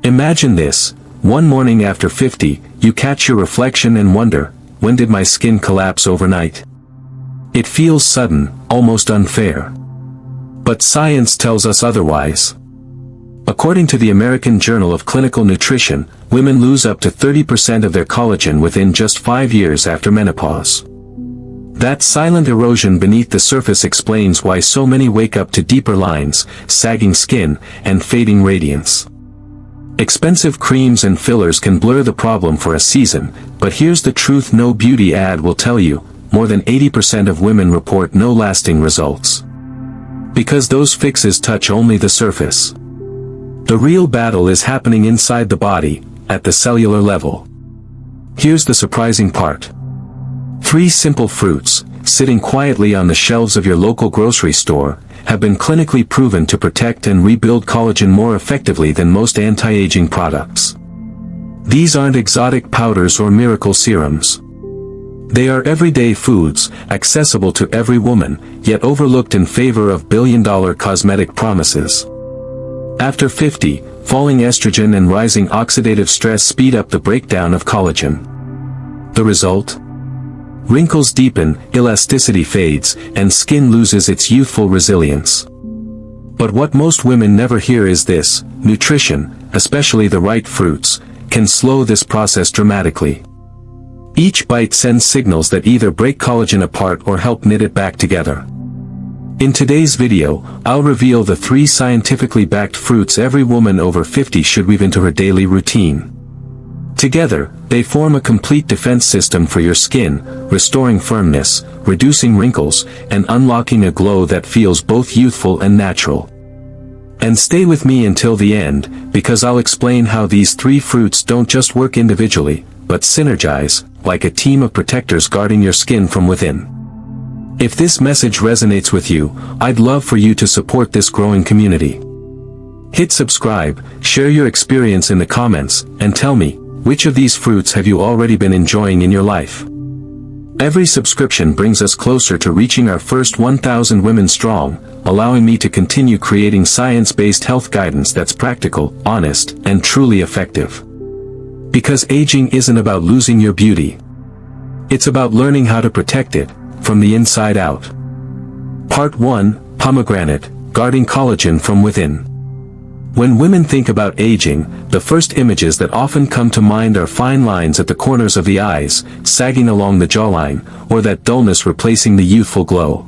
Imagine this: one morning after 50, you catch your reflection and wonder, when did my skin collapse overnight? It feels sudden, almost unfair. But science tells us otherwise. According to the American Journal of Clinical Nutrition, women lose up to 30% of their collagen within just 5 years after menopause. That silent erosion beneath the surface explains why so many wake up to deeper lines, sagging skin, and fading radiance. Expensive creams and fillers can blur the problem for a season, but here's the truth no beauty ad will tell you: more than 80% of women report no lasting results. Because those fixes touch only the surface. The real battle is happening inside the body, at the cellular level. Here's the surprising part. 3 simple fruits, sitting quietly on the shelves of your local grocery store, have been clinically proven to protect and rebuild collagen more effectively than most anti-aging products. These aren't exotic powders or miracle serums. They are everyday foods, accessible to every woman, yet overlooked in favor of billion-dollar cosmetic promises. After 50, falling estrogen and rising oxidative stress speed up the breakdown of collagen. The result? Wrinkles deepen, elasticity fades, and skin loses its youthful resilience. But what most women never hear is this: nutrition, especially the right fruits, can slow this process dramatically. Each bite sends signals that either break collagen apart or help knit it back together. In today's video, I'll reveal the 3 scientifically backed fruits every woman over 50 should weave into her daily routine. Together, they form a complete defense system for your skin, restoring firmness, reducing wrinkles, and unlocking a glow that feels both youthful and natural. And stay with me until the end, because I'll explain how these 3 fruits don't just work individually, but synergize, like a team of protectors guarding your skin from within. If this message resonates with you, I'd love for you to support this growing community. Hit subscribe, share your experience in the comments, and tell me, which of these fruits have you already been enjoying in your life? Every subscription brings us closer to reaching our first 1,000 women strong, allowing me to continue creating science-based health guidance that's practical, honest, and truly effective. Because aging isn't about losing your beauty. It's about learning how to protect it, from the inside out. Part 1, Pomegranate, Guarding Collagen from Within. When women think about aging, the first images that often come to mind are fine lines at the corners of the eyes, sagging along the jawline, or that dullness replacing the youthful glow.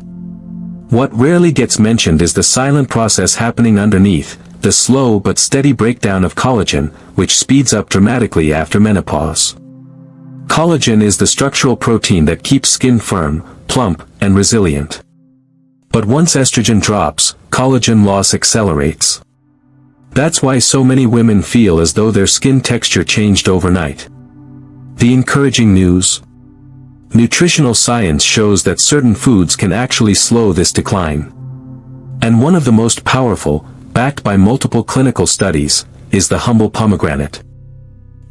What rarely gets mentioned is the silent process happening underneath, the slow but steady breakdown of collagen, which speeds up dramatically after menopause. Collagen is the structural protein that keeps skin firm, plump, and resilient. But once estrogen drops, collagen loss accelerates. That's why so many women feel as though their skin texture changed overnight. The encouraging news? Nutritional science shows that certain foods can actually slow this decline. And one of the most powerful, backed by multiple clinical studies, is the humble pomegranate.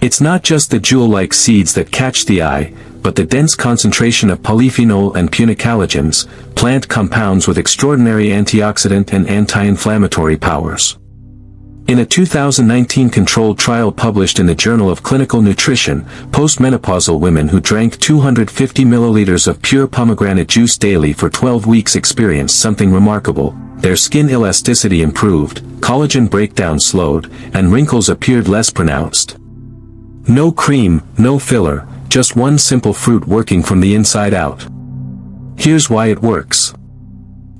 It's not just the jewel-like seeds that catch the eye, but the dense concentration of polyphenol and punicalagins, plant compounds with extraordinary antioxidant and anti-inflammatory powers. In a 2019 controlled trial published in the Journal of Clinical Nutrition, postmenopausal women who drank 250 milliliters of pure pomegranate juice daily for 12 weeks experienced something remarkable. Their skin elasticity improved, collagen breakdown slowed, and wrinkles appeared less pronounced. No cream, no filler, just one simple fruit working from the inside out. Here's why it works.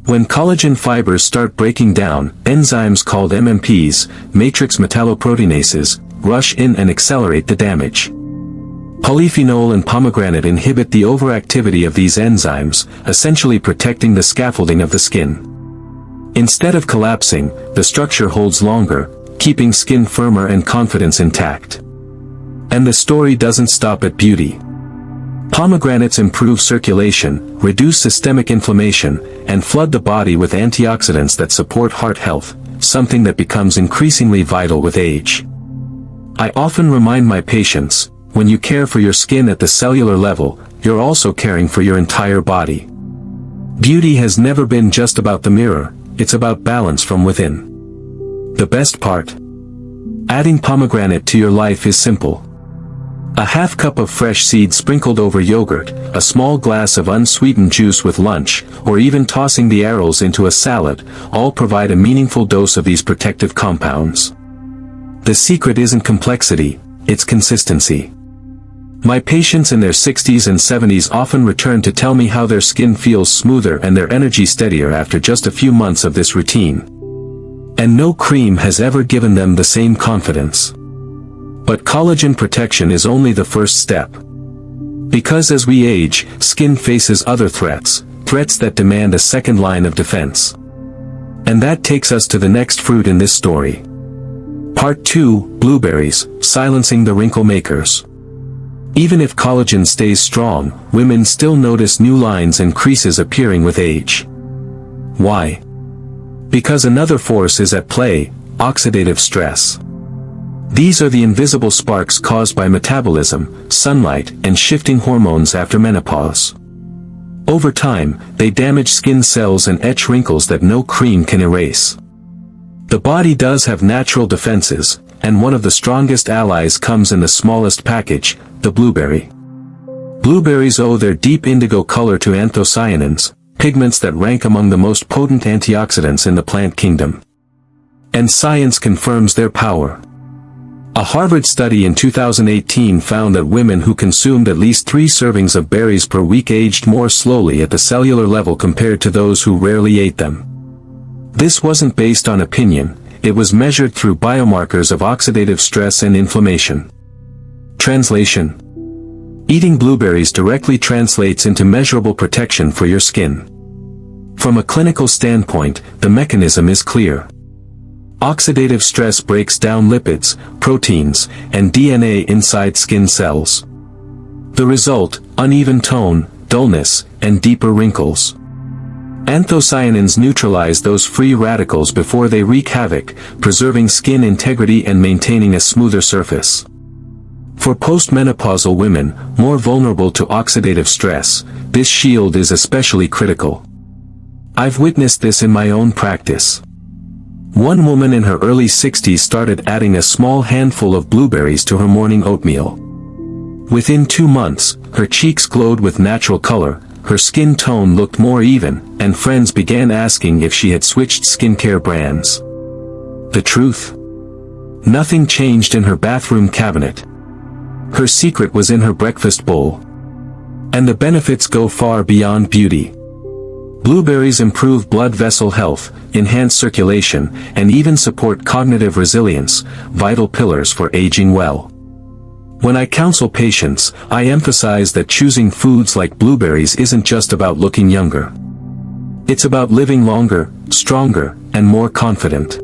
When collagen fibers start breaking down, enzymes called MMPs, matrix metalloproteinases, rush in and accelerate the damage. Polyphenol and pomegranate inhibit the overactivity of these enzymes, essentially protecting the scaffolding of the skin. Instead of collapsing, the structure holds longer, keeping skin firmer and confidence intact. And the story doesn't stop at beauty. Pomegranates improve circulation, reduce systemic inflammation, and flood the body with antioxidants that support heart health, something that becomes increasingly vital with age. I often remind my patients, when you care for your skin at the cellular level, you're also caring for your entire body. Beauty has never been just about the mirror, it's about balance from within. The best part? Adding pomegranate to your life is simple. A half cup of fresh seeds sprinkled over yogurt, a small glass of unsweetened juice with lunch, or even tossing the arrows into a salad, all provide a meaningful dose of these protective compounds. The secret isn't complexity, it's consistency. My patients in their 60s and 70s often return to tell me how their skin feels smoother and their energy steadier after just a few months of this routine. And no cream has ever given them the same confidence. But collagen protection is only the first step. Because as we age, skin faces other threats that demand a second line of defense. And that takes us to the next fruit in this story. Part 2, blueberries, silencing the wrinkle makers. Even if collagen stays strong, women still notice new lines and creases appearing with age. Why? Because another force is at play, oxidative stress. These are the invisible sparks caused by metabolism, sunlight, and shifting hormones after menopause. Over time, they damage skin cells and etch wrinkles that no cream can erase. The body does have natural defenses, and one of the strongest allies comes in the smallest package, the blueberry. Blueberries owe their deep indigo color to anthocyanins, pigments that rank among the most potent antioxidants in the plant kingdom. And science confirms their power. A Harvard study in 2018 found that women who consumed at least 3 servings of berries per week aged more slowly at the cellular level compared to those who rarely ate them. This wasn't based on opinion, it was measured through biomarkers of oxidative stress and inflammation. Translation: eating blueberries directly translates into measurable protection for your skin. From a clinical standpoint, the mechanism is clear. Oxidative stress breaks down lipids, proteins, and DNA inside skin cells. The result: uneven tone, dullness, and deeper wrinkles. Anthocyanins neutralize those free radicals before they wreak havoc, preserving skin integrity and maintaining a smoother surface. For postmenopausal women, more vulnerable to oxidative stress, this shield is especially critical. I've witnessed this in my own practice. One woman in her early 60s started adding a small handful of blueberries to her morning oatmeal. Within 2 months, her cheeks glowed with natural color, her skin tone looked more even, and friends began asking if she had switched skincare brands. The truth? Nothing changed in her bathroom cabinet. Her secret was in her breakfast bowl. And the benefits go far beyond beauty. Blueberries improve blood vessel health, enhance circulation, and even support cognitive resilience, vital pillars for aging well. When I counsel patients, I emphasize that choosing foods like blueberries isn't just about looking younger. It's about living longer, stronger, and more confident.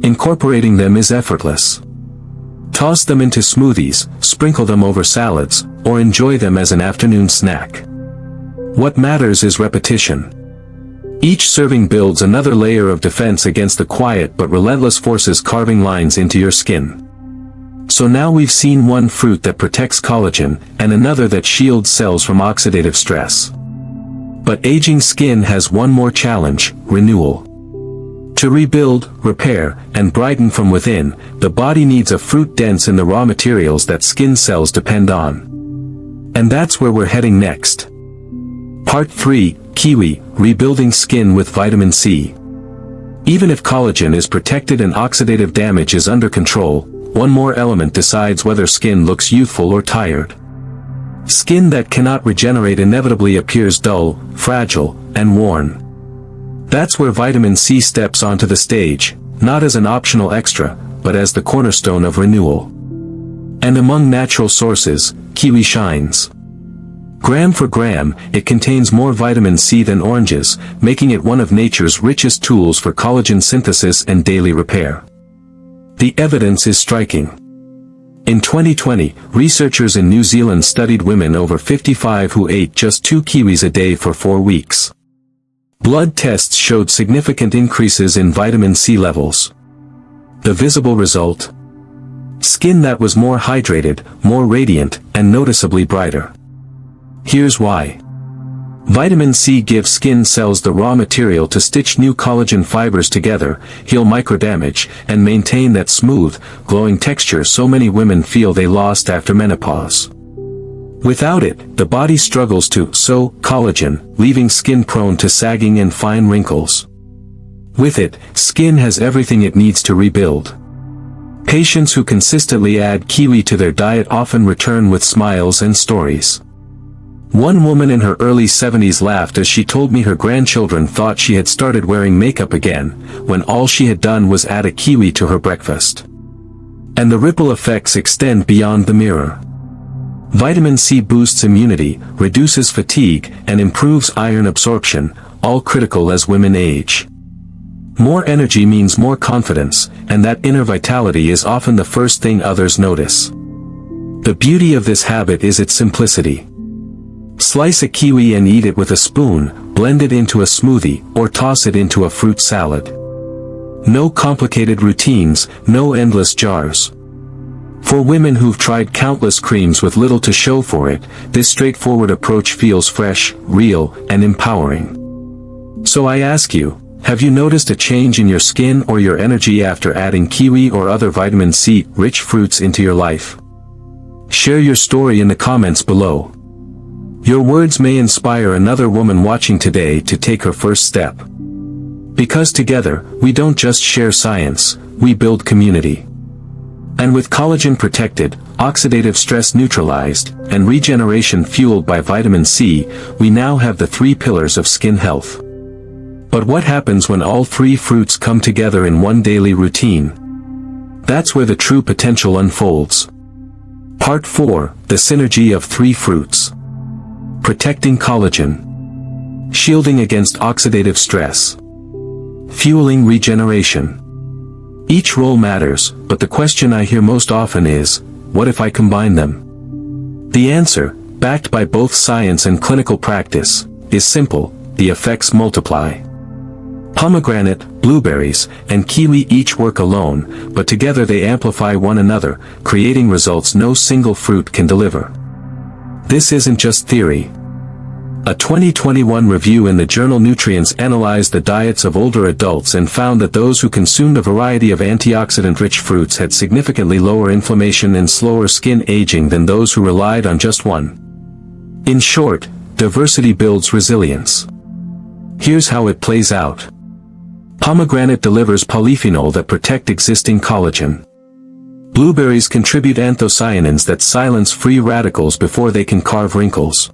Incorporating them is effortless. Toss them into smoothies, sprinkle them over salads, or enjoy them as an afternoon snack. What matters is repetition. Each serving builds another layer of defense against the quiet but relentless forces carving lines into your skin. So now we've seen one fruit that protects collagen, and another that shields cells from oxidative stress. But aging skin has one more challenge: renewal. To rebuild, repair, and brighten from within, the body needs a fruit dense in the raw materials that skin cells depend on. And that's where we're heading next. Part 3, Kiwi, rebuilding skin with vitamin C. Even if collagen is protected and oxidative damage is under control, one more element decides whether skin looks youthful or tired. Skin that cannot regenerate inevitably appears dull, fragile, and worn. That's where vitamin C steps onto the stage, not as an optional extra, but as the cornerstone of renewal. And among natural sources, kiwi shines. Gram for gram, it contains more vitamin C than oranges, making it one of nature's richest tools for collagen synthesis and daily repair. The evidence is striking. In 2020, researchers in New Zealand studied women over 55 who ate just 2 kiwis a day for 4 weeks. Blood tests showed significant increases in vitamin C levels. The visible result? Skin that was more hydrated, more radiant, and noticeably brighter. Here's why. Vitamin C gives skin cells the raw material to stitch new collagen fibers together, heal microdamage, and maintain that smooth, glowing texture so many women feel they lost after menopause. Without it, the body struggles to sew collagen, leaving skin prone to sagging and fine wrinkles. With it, skin has everything it needs to rebuild. Patients who consistently add kiwi to their diet often return with smiles and stories. One woman in her early 70s laughed as she told me her grandchildren thought she had started wearing makeup again, when all she had done was add a kiwi to her breakfast. And the ripple effects extend beyond the mirror. Vitamin C boosts immunity, reduces fatigue, and improves iron absorption, all critical as women age. More energy means more confidence, and that inner vitality is often the first thing others notice. The beauty of this habit is its simplicity. Slice a kiwi and eat it with a spoon, blend it into a smoothie, or toss it into a fruit salad. No complicated routines, no endless jars. For women who've tried countless creams with little to show for it, this straightforward approach feels fresh, real, and empowering. So I ask you, have you noticed a change in your skin or your energy after adding kiwi or other vitamin C-rich fruits into your life? Share your story in the comments below. Your words may inspire another woman watching today to take her first step. Because together, we don't just share science, we build community. And with collagen protected, oxidative stress neutralized, and regeneration fueled by vitamin C, we now have the 3 pillars of skin health. But what happens when all 3 fruits come together in one daily routine? That's where the true potential unfolds. Part 4, the synergy of 3 fruits. Protecting collagen. Shielding against oxidative stress. Fueling regeneration. Each role matters, but the question I hear most often is, what if I combine them? The answer, backed by both science and clinical practice, is simple: the effects multiply. Pomegranate, blueberries, and kiwi each work alone, but together they amplify one another, creating results no single fruit can deliver. This isn't just theory. A 2021 review in the journal Nutrients analyzed the diets of older adults and found that those who consumed a variety of antioxidant-rich fruits had significantly lower inflammation and slower skin aging than those who relied on just one. In short, diversity builds resilience. Here's how it plays out. Pomegranate delivers polyphenol that protect existing collagen. Blueberries contribute anthocyanins that silence free radicals before they can carve wrinkles.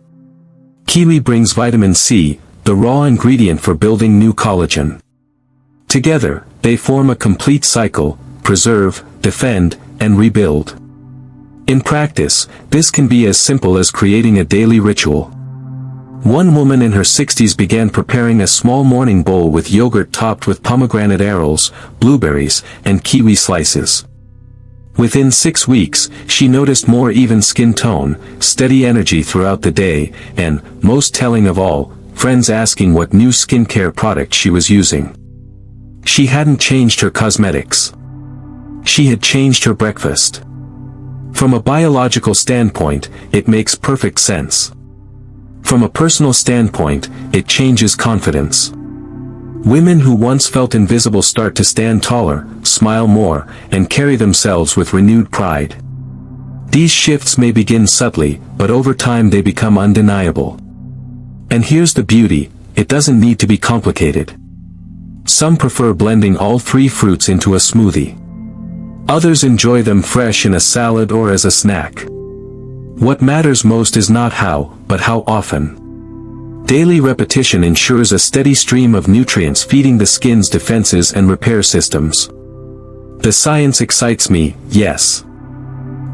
Kiwi brings vitamin C, the raw ingredient for building new collagen. Together, they form a complete cycle: preserve, defend, and rebuild. In practice, this can be as simple as creating a daily ritual. One woman in her 60s began preparing a small morning bowl with yogurt topped with pomegranate arils, blueberries, and kiwi slices. Within 6 weeks, she noticed more even skin tone, steady energy throughout the day, and, most telling of all, friends asking what new skincare product she was using. She hadn't changed her cosmetics. She had changed her breakfast. From a biological standpoint, it makes perfect sense. From a personal standpoint, it changes confidence. Women who once felt invisible start to stand taller, smile more, and carry themselves with renewed pride. These shifts may begin subtly, but over time they become undeniable. And here's the beauty: it doesn't need to be complicated. Some prefer blending all 3 fruits into a smoothie. Others enjoy them fresh in a salad or as a snack. What matters most is not how, but how often. Daily repetition ensures a steady stream of nutrients feeding the skin's defenses and repair systems. The science excites me, yes.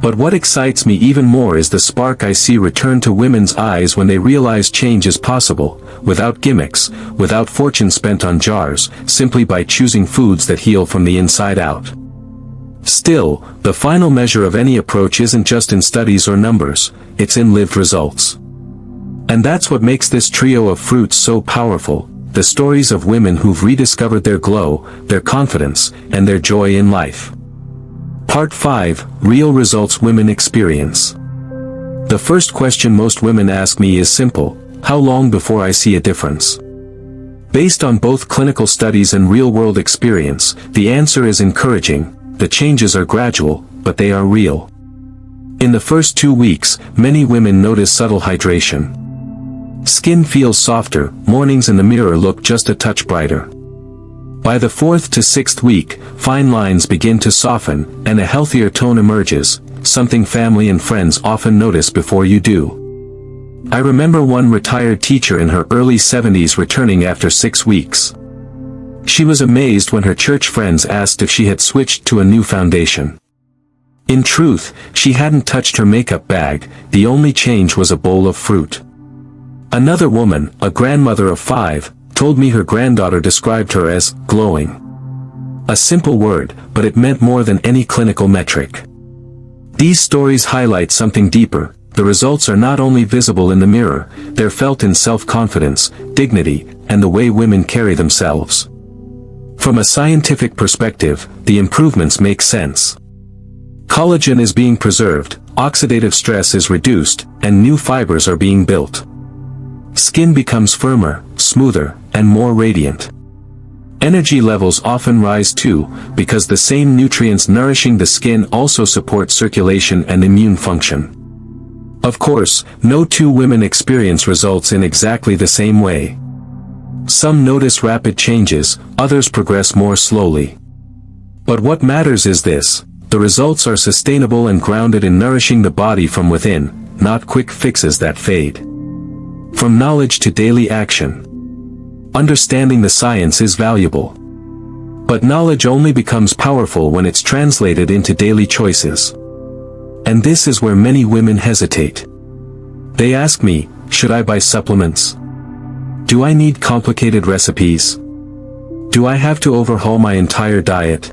But what excites me even more is the spark I see return to women's eyes when they realize change is possible, without gimmicks, without fortune spent on jars, simply by choosing foods that heal from the inside out. Still, the final measure of any approach isn't just in studies or numbers, it's in lived results. And that's what makes this trio of fruits so powerful: the stories of women who've rediscovered their glow, their confidence, and their joy in life. Part 5, Real Results Women Experience. The first question most women ask me is simple: how long before I see a difference? Based on both clinical studies and real-world experience, the answer is encouraging. The changes are gradual, but they are real. In the first 2 weeks, many women notice subtle hydration. Skin feels softer, mornings in the mirror look just a touch brighter. By the 4th to 6th week, fine lines begin to soften, and a healthier tone emerges, something family and friends often notice before you do. I remember one retired teacher in her early 70s returning after 6 weeks. She was amazed when her church friends asked if she had switched to a new foundation. In truth, she hadn't touched her makeup bag, the only change was a bowl of fruit. Another woman, a grandmother of 5, told me her granddaughter described her as glowing. A simple word, but it meant more than any clinical metric. These stories highlight something deeper. The results are not only visible in the mirror, they're felt in self-confidence, dignity, and the way women carry themselves. From a scientific perspective, the improvements make sense. Collagen is being preserved, oxidative stress is reduced, and new fibers are being built. Skin becomes firmer, smoother, and more radiant. Energy levels often rise too, because the same nutrients nourishing the skin also support circulation and immune function. Of course, no two women experience results in exactly the same way. Some notice rapid changes, others progress more slowly. But what matters is this: the results are sustainable and grounded in nourishing the body from within, not quick fixes that fade. From knowledge to daily action. Understanding the science is valuable. But knowledge only becomes powerful when it's translated into daily choices. And this is where many women hesitate. They ask me, should I buy supplements? Do I need complicated recipes? Do I have to overhaul my entire diet?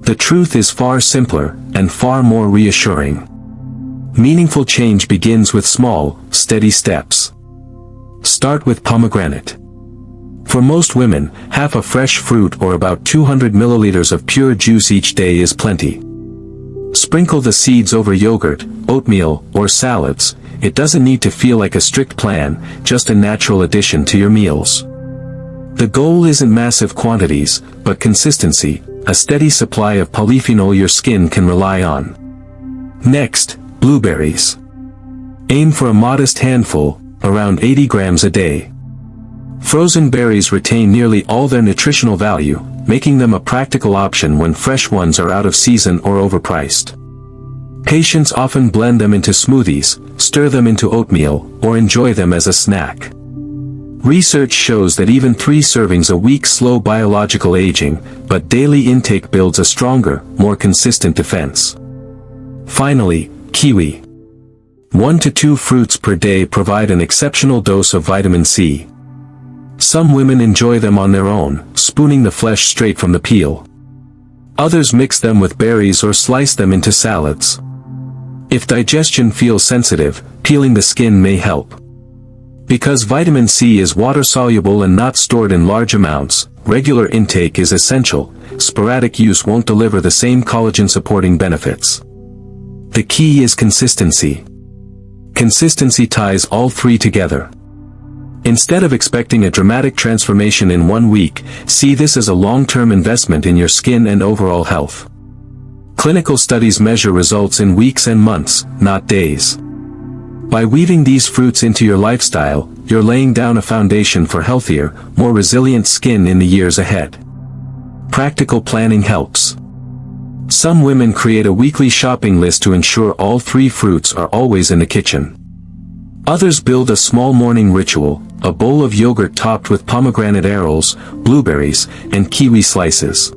The truth is far simpler, and far more reassuring. Meaningful change begins with small, steady steps. Start with pomegranate. For most women, half a fresh fruit or about 200 milliliters of pure juice each day is plenty. Sprinkle the seeds over yogurt, oatmeal, or salads. It doesn't need to feel like a strict plan, just a natural addition to your meals. The goal isn't massive quantities, but consistency, a steady supply of polyphenol your skin can rely on. Next, blueberries. Aim for a modest handful, around 80 grams a day. Frozen berries retain nearly all their nutritional value, making them a practical option when fresh ones are out of season or overpriced. Patients often blend them into smoothies, stir them into oatmeal, or enjoy them as a snack. Research shows that even 3 servings a week slow biological aging, but daily intake builds a stronger, more consistent defense. Finally, kiwi. 1 to 2 fruits per day provide an exceptional dose of vitamin C. Some women enjoy them on their own, spooning the flesh straight from the peel. Others mix them with berries or slice them into salads. If digestion feels sensitive, peeling the skin may help. Because vitamin C is water-soluble and not stored in large amounts, regular intake is essential. Sporadic use won't deliver the same collagen-supporting benefits. The key is consistency. Consistency ties all 3 together. Instead of expecting a dramatic transformation in 1 week, see this as a long-term investment in your skin and overall health. Clinical studies measure results in weeks and months, not days. By weaving these fruits into your lifestyle, you're laying down a foundation for healthier, more resilient skin in the years ahead. Practical planning helps. Some women create a weekly shopping list to ensure all 3 fruits are always in the kitchen. Others build a small morning ritual, a bowl of yogurt topped with pomegranate arils, blueberries, and kiwi slices.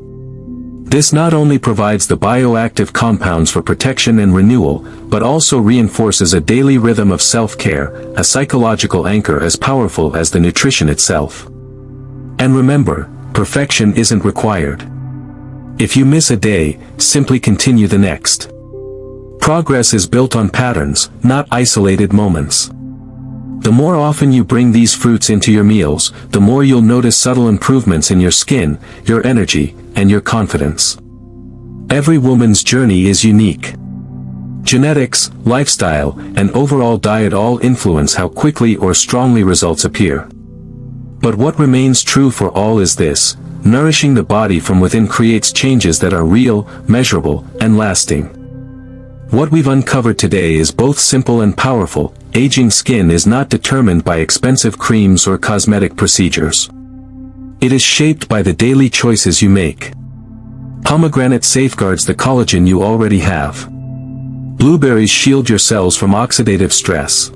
This not only provides the bioactive compounds for protection and renewal, but also reinforces a daily rhythm of self-care, a psychological anchor as powerful as the nutrition itself. And remember, perfection isn't required. If you miss a day, simply continue the next. Progress is built on patterns, not isolated moments. The more often you bring these fruits into your meals, the more you'll notice subtle improvements in your skin, your energy, and your confidence. Every woman's journey is unique. Genetics, lifestyle, and overall diet all influence how quickly or strongly results appear. But what remains true for all is this: nourishing the body from within creates changes that are real, measurable, and lasting. What we've uncovered today is both simple and powerful. Aging skin is not determined by expensive creams or cosmetic procedures. It is shaped by the daily choices you make. Pomegranate safeguards the collagen you already have. Blueberries shield your cells from oxidative stress.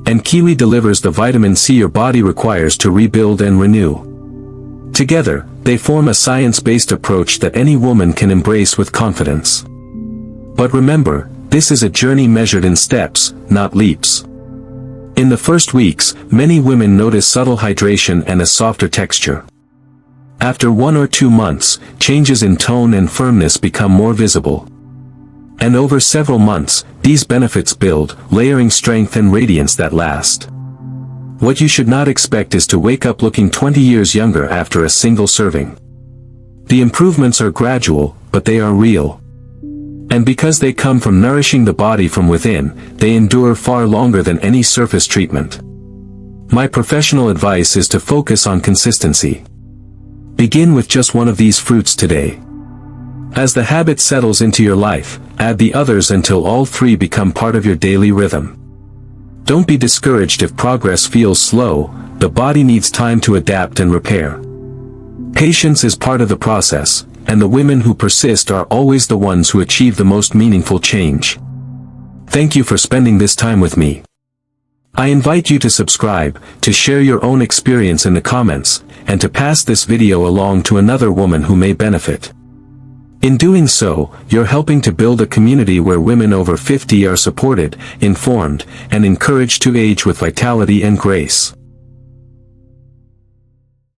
And kiwi delivers the vitamin C your body requires to rebuild and renew. Together, they form a science-based approach that any woman can embrace with confidence. But remember, this is a journey measured in steps, not leaps. In the first weeks, many women notice subtle hydration and a softer texture. After 1 or 2 months, changes in tone and firmness become more visible. And over several months, these benefits build, layering strength and radiance that last. What you should not expect is to wake up looking 20 years younger after a single serving. The improvements are gradual, but they are real. And because they come from nourishing the body from within, they endure far longer than any surface treatment. My professional advice is to focus on consistency. Begin with just one of these fruits today. As the habit settles into your life, add the others until all 3 become part of your daily rhythm. Don't be discouraged if progress feels slow. The body needs time to adapt and repair. Patience is part of the process, and the women who persist are always the ones who achieve the most meaningful change. Thank you for spending this time with me. I invite you to subscribe, to share your own experience in the comments, and to pass this video along to another woman who may benefit. In doing so, you're helping to build a community where women over 50 are supported, informed, and encouraged to age with vitality and grace.